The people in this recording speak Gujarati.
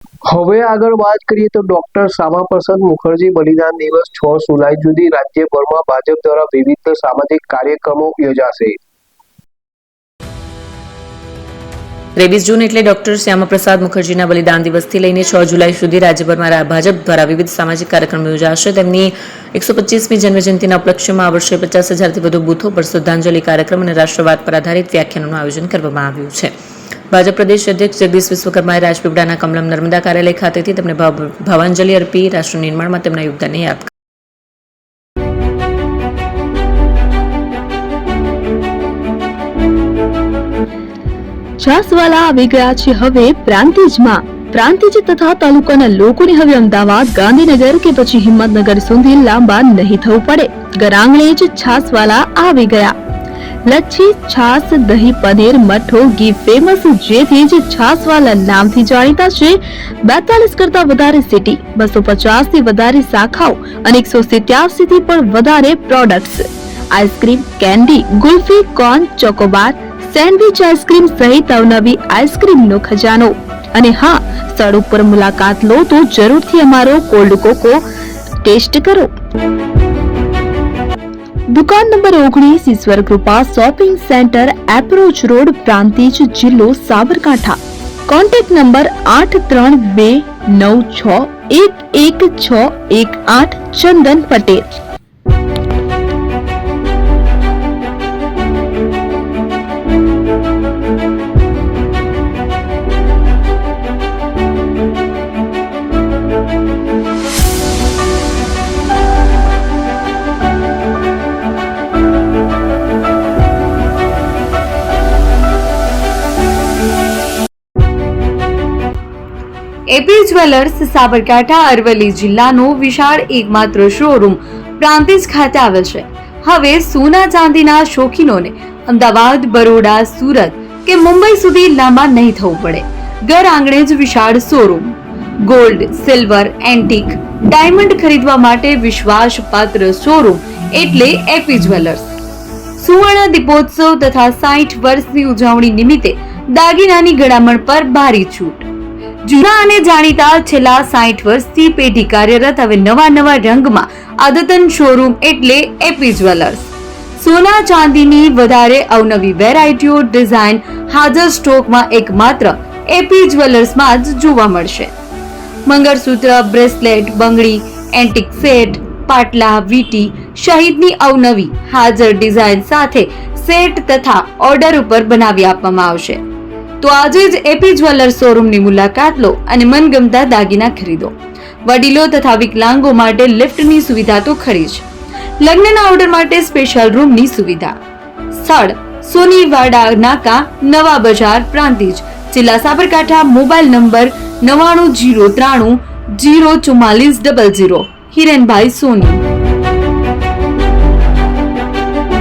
હવે આગળ વાત કરીએ તો ડોક્ટર શ્યામાપ્રસાદ મુખર્જી બલિદાન દિવસ 6 જુલાઈ સુધી રાજ્યભરમાં ભાજપ દ્વારા વિવિધ સામાજિક કાર્યક્રમો યોજાશે। 23 જૂન એટલે ડોક્ટર શ્યામાપ્રસાદ મુખર્જીના બલિદાન દિવસથી લઈને 6 જુલાઈ સુધી રાજ્યભરમાં ભાજપ દ્વારા વિવિધ સામાજિક કાર્યક્રમો યોજાશે। તેમની 125મી જન્મજયંતિના ઉપલક્ષ્યમાં આ વર્ષે 50,000થી વધુ બૂથો પર શ્રદ્ધાંજલિ કાર્યક્રમ અને રાષ્ટ્રવાદ પર આધારિત વ્યાખ્યાનોનું આયોજન કરવામાં આવ્યું છે। ભાજપ પ્રદેશ અધ્યક્ષ જગદીશ વિશ્વકર્માએ રાજપીપળાના કમલમ નર્મદા કાર્યાલય ખાતેથી તેમને ભાવાંજલિ અર્પી રાષ્ટ્ર નિર્માણમાં તેમના યોગદાનને યાદ કર્યું। છાસવાલા આવી ગયા છે હવે પ્રાંતિજમાં। પ્રાંતિજ તથા તાલુકાના લોકોને હવે અમદાવાદ, ગાંધીનગર કે પછી હિંમતનગર સુધી લાંબા નહીં થવું પડે। ઘર આંગણે જ છાસવાલા આવી ગયા। લચ્છી, છાસ, દહીં, પનીર, મઠો, ઘી ફેમસ, જેથી જ છાસવાલા નામથી જાણીતા છે। 42 કરતા વધારે સિટી, 250 થી વધારે શાખાઓ અને 187 થી પણ વધારે products. Ice cream, candy, kulfi, corn, Chocobar, sandwich ice cream સહિત અવનવી આઈસ્ક્રીમનો ખજાનો। અને હા, સ્થળ ઉપર મુલાકાત લો તો જરૂરથી અમારો કોલ્ડ કોકો ટેસ્ટ કરો। દુકાન નંબર 19, Ishwar Krupa shopping centre, approach road, Prantij, જિલ્લો Sabarkantha. Contact number 8329611618 Chandan Patel. AP jewellers Sabarkantha Aravalli જિલ્લાનો વિશાળ એકમાત્ર શોરૂમ પ્રાંતિજ ખાતે આવેલ છે। હવે સોના ચાંદીના શોખીનોને અમદાવાદ, બરોડા, સુરત કે મુંબઈ સુધી લાંબા નહીં થવું પડે। ઘર આંગણે જ વિશાળ showroom. Gold, silver, antique, diamond ખરીદવા માટે વિશ્વાસપાત્ર શોરૂમ એટલે એપી જ્વેલર્સ। સુવર્ણ દીપોત્સવ તથા 60 વર્ષની ઉજવણી નિમિત્તે દાગીનાની ગળામણ પર ભારી છૂટ। જૂના અને જાણીતા છેલ્લા 60 વર્ષથી પેઢી કાર્યરત હવે નવા રંગમાં અદ્યતન શોરૂમ એટલે એપી જ્વેલર્સ। સોના ચાંદીની વધારે અવનવી વેરાયટીઓ, ડિઝાઇન હાજર સ્ટોકમાં એકમાત્ર એપી જ્વેલર્સમાં જ જોવા મળશે। મંગળસૂત્ર, બ્રેસલેટ, બંગડી, એન્ટિક સેટ, પાટલા, વીટી સહિતની અવનવી હાજર ડિઝાઇન સાથે સેટ તથા ઓર્ડર ઉપર બનાવી આપવામાં આવશે। તો આજે જ એપી જ્વેલર્સ શોરૂમની મુલાકાત લો અને મનગમતા દાગીના ખરીદો। વડીલો તથા વિકલાંગો માટે લિફ્ટની સુવિધા તો ખરી જ, લગ્નના ઓર્ડર માટે સ્પેશિયલ રૂમની સુવિધા। સ્થળ સોનીવાડા નાકા, નવા બજાર, પ્રાંતિજ, જિલ્લા સાબરકાંઠા। Mobile number 9903004400। હિરેનભાઈ સોની।